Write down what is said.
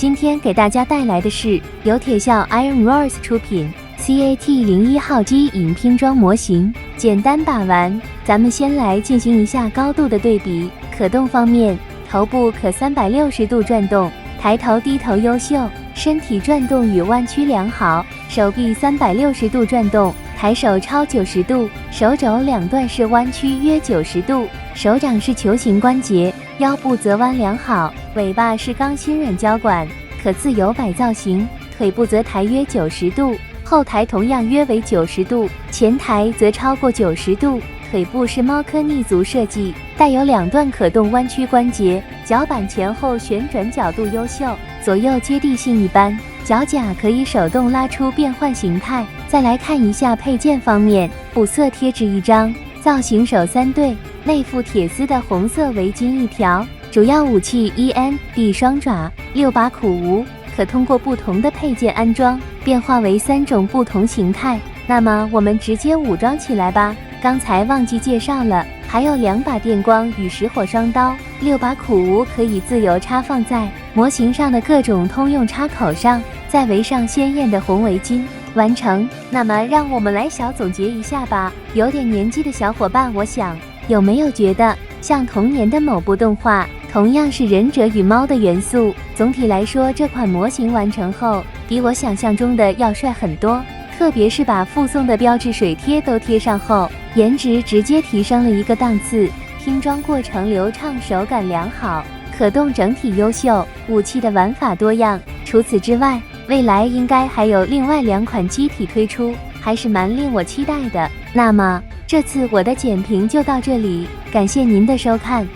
今天给大家带来的是由铁校 Ironworks 出品 CAT-01 号机影拼装模型，简单把玩。咱们先来进行一下高度的对比。可动方面，头部可360度转动，抬头低头优秀，身体转动与弯曲良好，手臂360度转动，抬手超90度，手肘两段是弯曲约90度，手掌是球形关节，腰部则弯良好，尾巴是钢芯软胶管，可自由摆造型，腿部则抬约90度，后抬同样约为90度，前抬则超过90度。腿部是猫科逆足设计，带有两段可动弯曲关节，脚板前后旋转角度优秀，左右接地性一般，脚甲可以手动拉出变换形态。再来看一下配件方面，补色贴纸1张，造型手3对，内附铁丝的红色围巾1条，主要武器 END 双爪，6把苦无，可通过不同的配件安装，变化为3种不同形态。那么我们直接武装起来吧。刚才忘记介绍了，还有2把电光与石火双刀，6把苦无可以自由插放在模型上的各种通用插口上，再围上鲜艳的红围巾，完成。那么让我们来小总结一下吧。有点年纪的小伙伴，我想有没有觉得像童年的某部动画，同样是忍者与猫的元素？总体来说，这款模型完成后比我想象中的要帅很多，特别是把附送的标志水贴都贴上后，颜值直接提升了一个档次，拼装过程流畅，手感良好，可动整体优秀，武器的玩法多样。除此之外，未来应该还有另外2款机体推出，还是蛮令我期待的。那么这次我的简评就到这里，感谢您的收看。